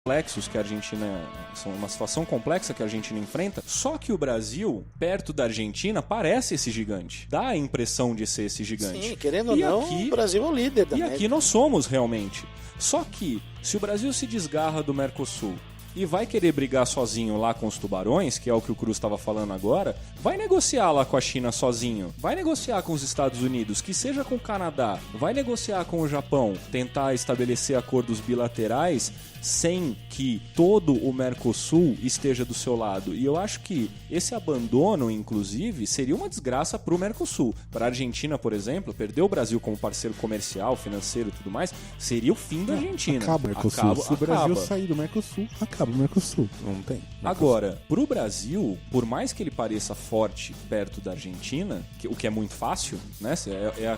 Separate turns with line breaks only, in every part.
complexos que a Argentina, são uma situação complexa que a Argentina enfrenta, só que o Brasil, perto da Argentina, parece esse gigante. Dá a impressão de ser esse gigante.
Sim, querendo ou não, aqui, o Brasil é o líder da América.
E aqui nós somos realmente. Só que, se o Brasil se desgarra do Mercosul e vai querer brigar sozinho lá com os tubarões, que é o que o Cruz estava falando agora, vai negociar lá com a China sozinho, vai negociar com os Estados Unidos, que seja com o Canadá, vai negociar com o Japão, tentar estabelecer acordos bilaterais sem que todo o Mercosul esteja do seu lado. E eu acho que esse abandono, inclusive, seria uma desgraça para o Mercosul. Para a Argentina, por exemplo, perder o Brasil como parceiro comercial, financeiro e tudo mais, seria o fim da Argentina.
Acaba o Mercosul. Se o Brasil sair do Mercosul, acaba o Mercosul. Não tem.
Agora, para o Brasil, por mais que ele pareça forte perto da Argentina, o que é muito fácil, né?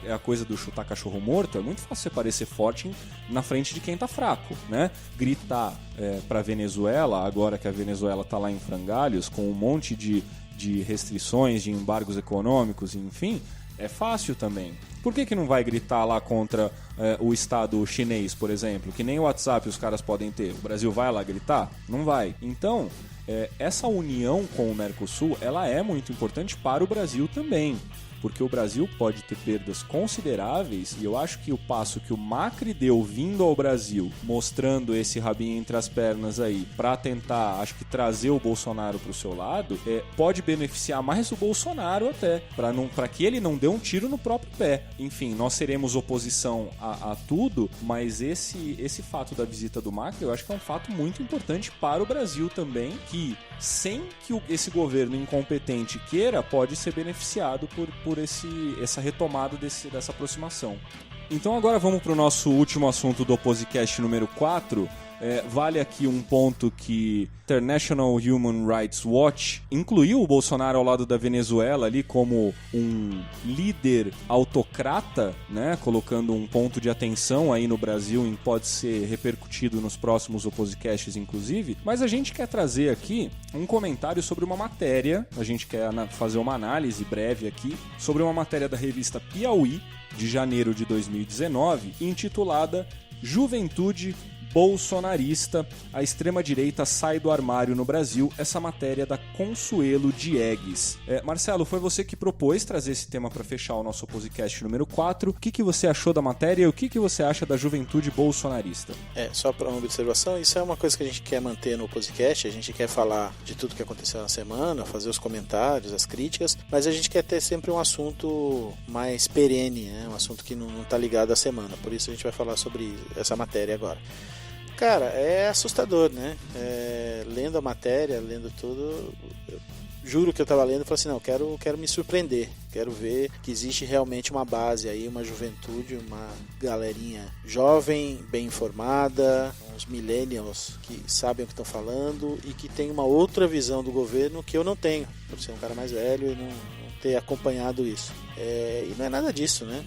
É a coisa do chutar cachorro morto, é muito fácil você parecer forte na frente de quem tá fraco, né? Gritar para Venezuela, agora que a Venezuela tá lá em frangalhos, com um monte de restrições, de embargos econômicos, enfim, é fácil também. Por que não vai gritar lá contra o Estado chinês, por exemplo? Que nem o WhatsApp os caras podem ter. O Brasil vai lá gritar? Não vai. Então, essa união com o Mercosul, ela é muito importante para o Brasil também. Porque o Brasil pode ter perdas consideráveis, e eu acho que o passo que o Macri deu vindo ao Brasil, mostrando esse rabinho entre as pernas aí, para tentar, acho que trazer o Bolsonaro pro seu lado, pode beneficiar mais o Bolsonaro até, para que ele não dê um tiro no próprio pé. Enfim, nós seremos oposição a tudo, mas esse fato da visita do Macri, eu acho que é um fato muito importante para o Brasil também, que sem que esse governo incompetente queira, pode ser beneficiado por essa retomada dessa aproximação. Então agora vamos para o nosso último assunto do Opposicast número 4. Vale aqui um ponto que International Human Rights Watch incluiu o Bolsonaro ao lado da Venezuela ali como um líder autocrata, né? Colocando um ponto de atenção aí no Brasil e pode ser repercutido nos próximos Opposicasts inclusive, mas a gente quer trazer aqui um comentário sobre uma matéria, a gente quer fazer uma análise breve aqui sobre uma matéria da revista Piauí de janeiro de 2019 intitulada Juventude Bolsonarista, a extrema-direita sai do armário no Brasil, essa matéria da Consuelo Diegues. Marcelo, foi você que propôs trazer esse tema para fechar o nosso podcast número 4. O que você achou da matéria e o que você acha da juventude bolsonarista?
Só para uma observação, isso é uma coisa que a gente quer manter no podcast, a gente quer falar de tudo que aconteceu na semana, fazer os comentários, as críticas, mas a gente quer ter sempre um assunto mais perene, né? Um assunto que não está ligado à semana, por isso a gente vai falar sobre essa matéria agora. Cara, é assustador, né? Lendo a matéria, lendo tudo, eu juro que eu tava lendo e falei assim, não, quero me surpreender, quero ver que existe realmente uma base aí, uma juventude, uma galerinha jovem, bem informada, uns millennials que sabem o que estão falando e que tem uma outra visão do governo que eu não tenho, por ser um cara mais velho e não ter acompanhado isso. E não é nada disso, né?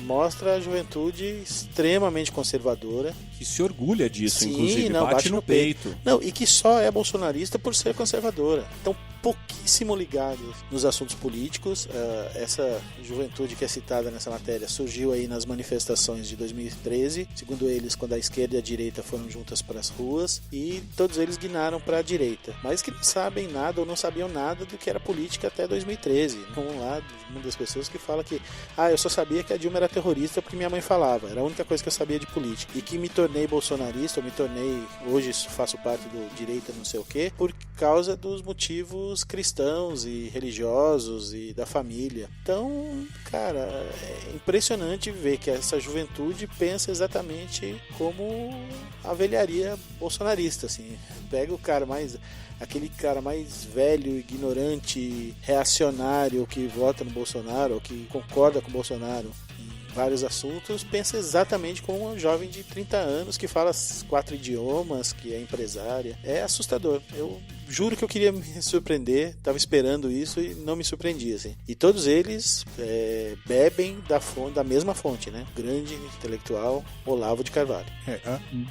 Mostra a juventude extremamente conservadora.
Que se orgulha disso,
sim,
inclusive, bate no peito.
Não, e que só é bolsonarista por ser conservadora. Então, pouquíssimo ligados nos assuntos políticos. Essa juventude que é citada nessa matéria surgiu aí nas manifestações de 2013, segundo eles, quando a esquerda e a direita foram juntas para as ruas, e todos eles guinaram para a direita, mas que não sabem nada ou não sabiam nada do que era política até 2013. Uma das pessoas que fala que eu só sabia que a Dilma era terrorista porque minha mãe falava, era a única coisa que eu sabia de política, e que me tornei bolsonarista, hoje faço parte do direita não sei o que, por causa dos motivos cristãos e religiosos e da família. Então, cara, é impressionante ver que essa juventude pensa exatamente como a velharia bolsonarista, assim. Pega aquele cara mais velho, ignorante, reacionário que vota no Bolsonaro ou que concorda com o Bolsonaro em vários assuntos, pensa exatamente como um jovem de 30 anos que fala 4 idiomas, que é empresária. É assustador. Eu juro que eu queria me surpreender, estava esperando isso e não me surpreendi, assim. E todos eles bebem da mesma fonte, né? Grande intelectual Olavo de Carvalho.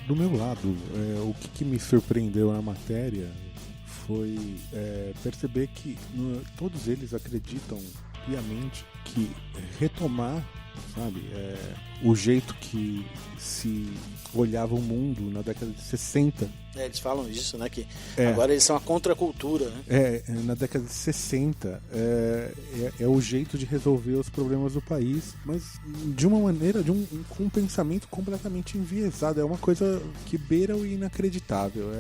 Do meu lado, o que me surpreendeu na matéria foi perceber que todos eles acreditam piamente que retomar sabe? O jeito que se olhava o mundo na década de 60.
Eles falam isso, né? Que agora eles são a contracultura, né?
Na década de 60 é o jeito de resolver os problemas do país, mas de uma maneira, com um pensamento completamente enviesado. É uma coisa que beira o inacreditável.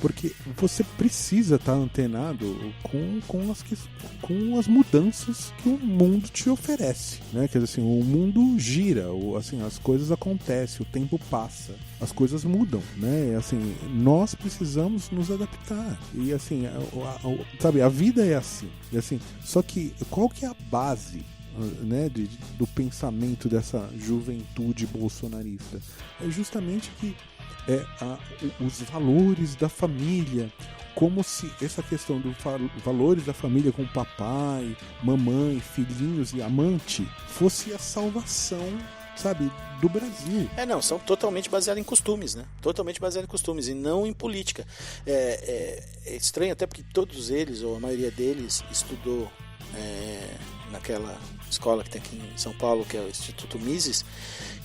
Porque você precisa estar antenado com as mudanças que o mundo te oferece, né? Quer dizer, assim, o mundo gira, as coisas acontecem, o tempo passa, as coisas mudam, né? Assim, nós precisamos nos adaptar. E assim, sabe, a vida é assim. E assim, só que qual que é a base, né, do pensamento dessa juventude bolsonarista? É justamente que os valores da família, como se essa questão dos valores da família com papai, mamãe, filhinhos e amante fosse a salvação, sabe, do Brasil.
São totalmente baseados em costumes, né? Totalmente baseados em costumes e não em política. É estranho até porque todos eles, ou a maioria deles, estudou naquela escola que tem aqui em São Paulo, que é o Instituto Mises,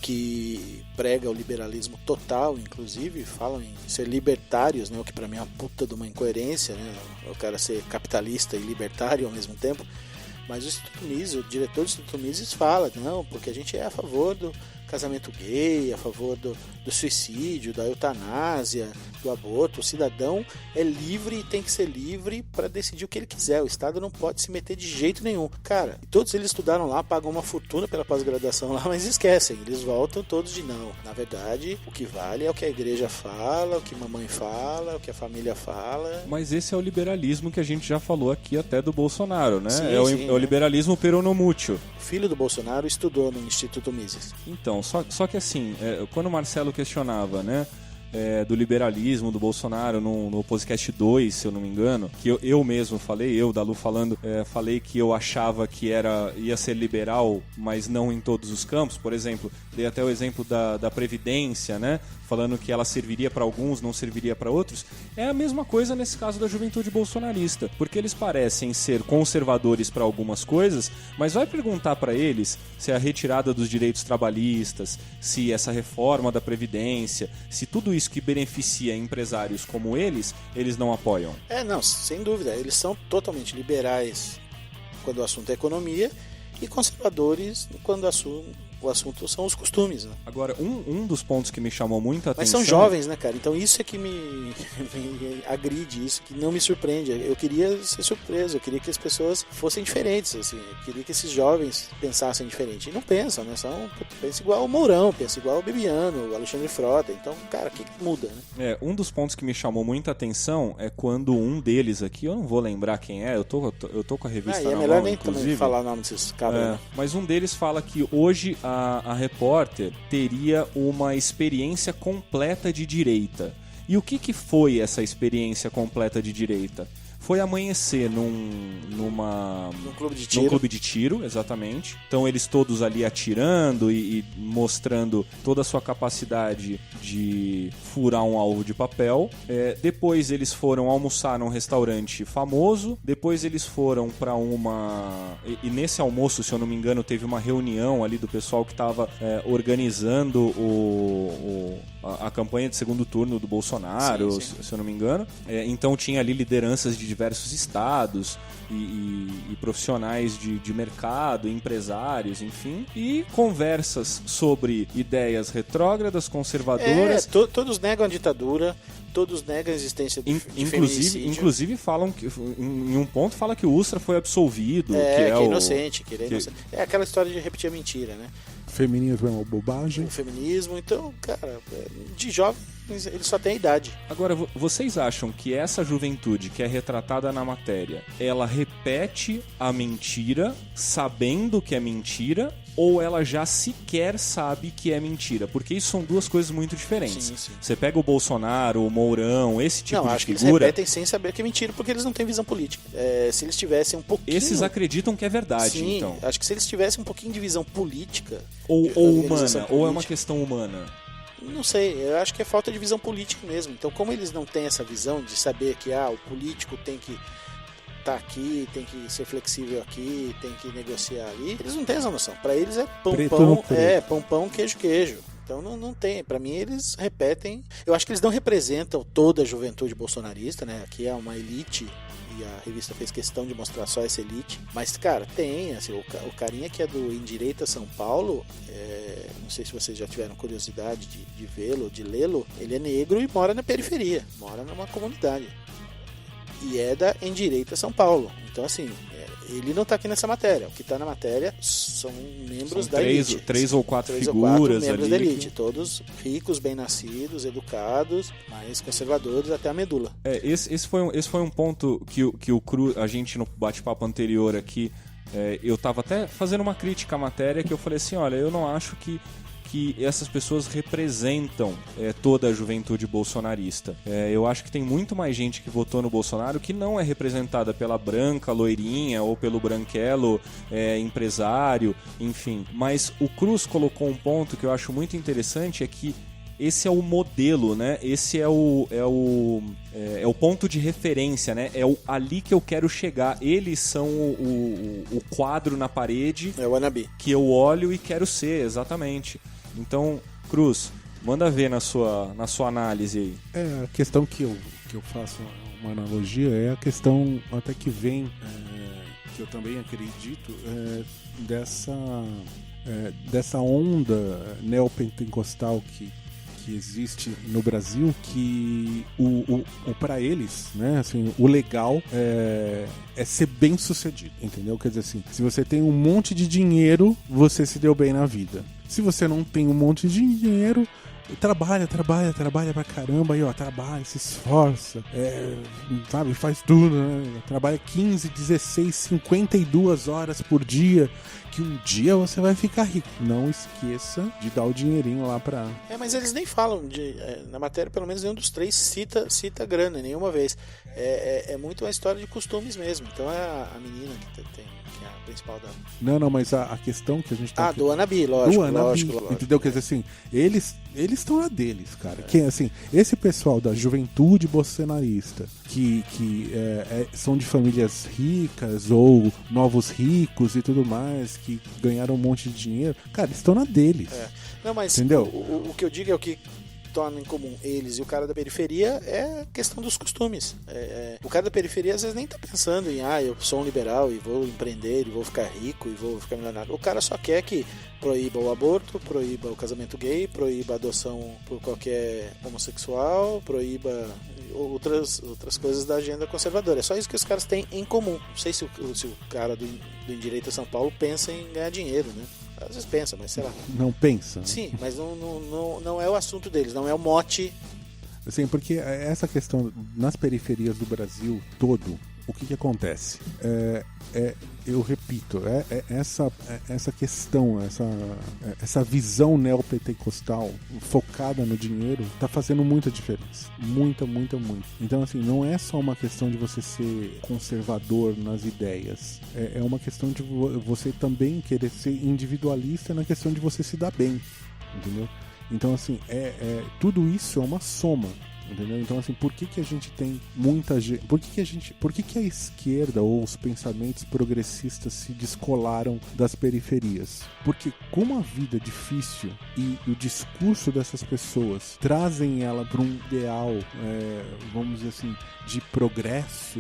que prega o liberalismo total, inclusive falam em ser libertários, né? O que para mim é uma puta de uma incoerência, né? O cara ser capitalista e libertário ao mesmo tempo. Mas o Instituto Mises, o diretor do Instituto Mises fala, não, porque a gente é a favor do casamento gay, a favor do suicídio, da eutanásia, do aborto. O cidadão é livre e tem que ser livre para decidir o que ele quiser. O Estado não pode se meter de jeito nenhum. Cara, todos eles estudaram lá, pagam uma fortuna pela pós-graduação lá, mas esquecem. Eles voltam todos de não. Na verdade, o que vale é o que a igreja fala, o que a mamãe fala, o que a família fala.
Mas esse é o liberalismo que a gente já falou aqui até do Bolsonaro, né?
Sim,
é o liberalismo peronomútil.
O filho do Bolsonaro estudou no Instituto Mises.
Então, só que assim, quando o Marcelo questionava, né, do liberalismo do Bolsonaro no podcast 2, se eu não me engano, que eu mesmo falei, Dalu falando, falei que eu achava que ia ser liberal, mas não em todos os campos. Por exemplo, dei até o exemplo da Previdência, né, falando que ela serviria para alguns, não serviria para outros. É a mesma coisa nesse caso da juventude bolsonarista, porque eles parecem ser conservadores para algumas coisas, mas vai perguntar para eles se a retirada dos direitos trabalhistas, se essa reforma da Previdência, se tudo isso que beneficia empresários como eles não apoiam.
Não, sem dúvida. Eles são totalmente liberais quando o assunto é economia e conservadores quando o assunto são os costumes, né?
Agora, um dos pontos que me chamou muita atenção...
Mas são jovens, né, cara? Então isso é que me agride, isso que não me surpreende. Eu queria ser surpreso, eu queria que as pessoas fossem diferentes, assim. Eu queria que esses jovens pensassem diferente. E não pensam, né? Pensam igual o Mourão, pensam igual o Bibiano, o Alexandre Frota. Então, cara, o que muda, né?
Um dos pontos que me chamou muita atenção é quando um deles aqui, eu não vou lembrar quem eu tô com a revista na mão,
é melhor nem
inclusive,
também falar o nome desses cabras, né?
Mas um deles fala que hoje a repórter teria uma experiência completa de direita. E o que foi essa experiência completa de direita? Foi amanhecer num clube de tiro, exatamente. Então eles todos ali atirando e mostrando toda a sua capacidade de furar um alvo de papel. Depois eles foram almoçar num restaurante famoso. Depois eles foram para e nesse almoço, se eu não me engano, teve uma reunião ali do pessoal que estava organizando a campanha de segundo turno do Bolsonaro, sim. Se eu não me engano. Então tinha ali lideranças de diversos estados e profissionais de mercado, empresários, enfim, e conversas sobre ideias retrógradas, conservadoras.
Todos negam a ditadura, todos negam a existência de feminicídio.
Inclusive falam que, em um ponto, fala que o Ustra foi absolvido. Que é
inocente, inocente. É aquela história de repetir a mentira, né?
Feminismo é uma bobagem.
O feminismo, então, cara, de jovens eles só têm idade.
Agora, vocês acham que essa juventude que é retratada na matéria, ela repete a mentira sabendo que é mentira, ou ela já sequer sabe que é mentira? Porque isso são duas coisas muito diferentes.
Sim.
Você pega o Bolsonaro, o Mourão, esse tipo de
acho que
figura...
eles repetem sem saber que é mentira, porque eles não têm visão política. Se eles tivessem um pouquinho...
Esses acreditam que é verdade,
sim,
então.
Acho que se eles tivessem um pouquinho de visão política...
Ou humana, ou é uma questão humana?
Não sei, eu acho que é falta de visão política mesmo. Então, como eles não têm essa visão de saber que o político tem que apertar aqui, tem que ser flexível aqui, tem que negociar ali. Eles não têm essa noção. Para eles é pão, queijo. Então não tem. Para mim eles repetem. Eu acho que eles não representam toda a juventude bolsonarista, né? Aqui é uma elite e a revista fez questão de mostrar só essa elite. Mas, cara, tem. Assim, o carinha que é do Endireita São Paulo, não sei se vocês já tiveram curiosidade de vê-lo, de lê-lo. Ele é negro e mora na periferia, mora numa comunidade. E é da Endireita São Paulo. Então, assim, ele não está aqui nessa matéria. O que está na matéria são membros da elite.
Três ou quatro figuras
membros
ali.
Da elite, todos ricos, bem-nascidos, educados, mas conservadores até a medula.
Esse foi um ponto que o Cruz, a gente no bate-papo anterior aqui, eu estava até fazendo uma crítica à matéria, que eu falei assim, olha, eu não acho que essas pessoas representam toda a juventude bolsonarista. Eu acho que tem muito mais gente que votou no Bolsonaro que não é representada pela branca, loirinha, ou pelo branquelo, empresário, enfim. Mas o Cruz colocou um ponto que eu acho muito interessante, é que esse é o modelo, né? Esse é o ponto de referência, né? Ali que eu quero chegar. Eles são o quadro na parede.
É o wannabe.
Que eu olho e quero ser, exatamente. Então, Cruz, manda ver na sua análise aí.
A questão que eu faço uma analogia é a questão até que vem, que eu também acredito, dessa onda neopentecostal que existe no Brasil, que para eles, né, assim, o legal é ser bem sucedido, entendeu? Quer dizer assim, se você tem um monte de dinheiro, você se deu bem na vida. Se você não tem um monte de dinheiro, trabalha pra caramba aí, ó, trabalha, se esforça, sabe, faz tudo, né? Trabalha 15, 16, 52 horas por dia, que um dia você vai ficar rico. Não esqueça de dar o dinheirinho lá pra...
mas eles nem falam na matéria, pelo menos nenhum dos três cita grana nenhuma vez. É muito uma história de costumes mesmo. Então é a menina que tem, que é a principal da...
Não, mas a questão que a gente tá...
do Wannabe, lógico.
Entendeu? Quer dizer assim, eles estão na deles, cara. Que, assim, esse pessoal da juventude bolsonarista, que são de famílias ricas ou novos ricos e tudo mais, que ganharam um monte de dinheiro, cara, eles estão na deles.
Não, mas
entendeu?
O que eu digo é o que torna em comum eles e o cara da periferia é a questão dos costumes. O cara da periferia às vezes nem tá pensando em eu sou um liberal e vou empreender e vou ficar rico e vou ficar milionário. O cara só quer que proíba o aborto, proíba o casamento gay, proíba a adoção por qualquer homossexual, proíba outras coisas da agenda conservadora. É só isso que os caras têm em comum. Não sei se o cara do Endireita São Paulo pensa em ganhar dinheiro, né? Às vezes pensa, mas sei lá.
Não pensa?
Sim, mas não é o assunto deles, não é o mote.
Assim, porque essa questão nas periferias do Brasil todo, o que acontece? Eu repito, essa questão, essa visão neopentecostal focada no dinheiro tá fazendo muita diferença. Muita. Então, assim, não é só uma questão de você ser conservador nas ideias. É uma questão de você também querer ser individualista na questão de você se dar bem. Entendeu? Então, assim, tudo isso é uma soma. Entendeu? Então, assim, por que a gente tem muita gente... Por que a esquerda ou os pensamentos progressistas se descolaram das periferias? Porque como a vida é difícil e o discurso dessas pessoas trazem ela para um ideal, vamos dizer assim, de progresso,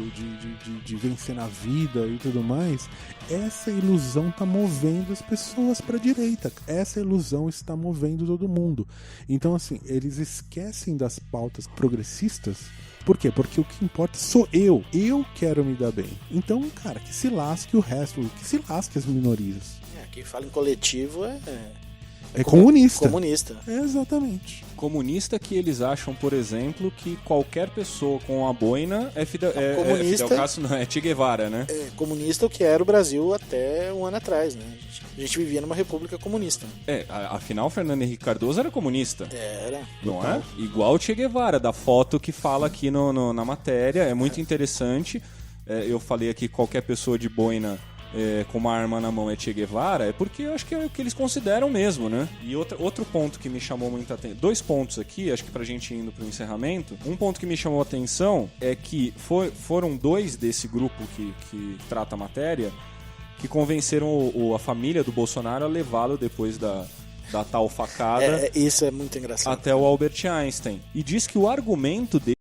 de vencer na vida e tudo mais, essa ilusão tá movendo as pessoas para a direita. Essa ilusão está movendo todo mundo. Então, assim, eles esquecem das pautas progressistas. Por quê? Porque o que importa sou eu. Eu quero me dar bem. Então, cara, que se lasque o resto, que se lasque as minorias.
Quem fala em coletivo
é comunista.
Comunista.
Exatamente.
Comunista que eles acham, por exemplo, que qualquer pessoa com a boina é Fidel Castro, não, é Che Guevara, né?
Comunista o que era o Brasil até um ano atrás, né? A gente vivia numa república comunista.
Afinal, Fernando Henrique Cardoso era comunista.
Era.
Não é? Igual o Che Guevara, da foto que fala aqui na matéria, é muito interessante. Eu falei aqui qualquer pessoa de boina com uma arma na mão é Che Guevara, é porque eu acho que é o que eles consideram mesmo, né? E outro ponto que me chamou muita atenção, 2 pontos aqui, acho que pra gente indo pro encerramento, um ponto que me chamou a atenção é que foram 2 desse grupo que trata a matéria que convenceram a família do Bolsonaro a levá-lo depois da tal facada.
Isso é muito engraçado.
Até o Albert Einstein. E diz que o argumento dele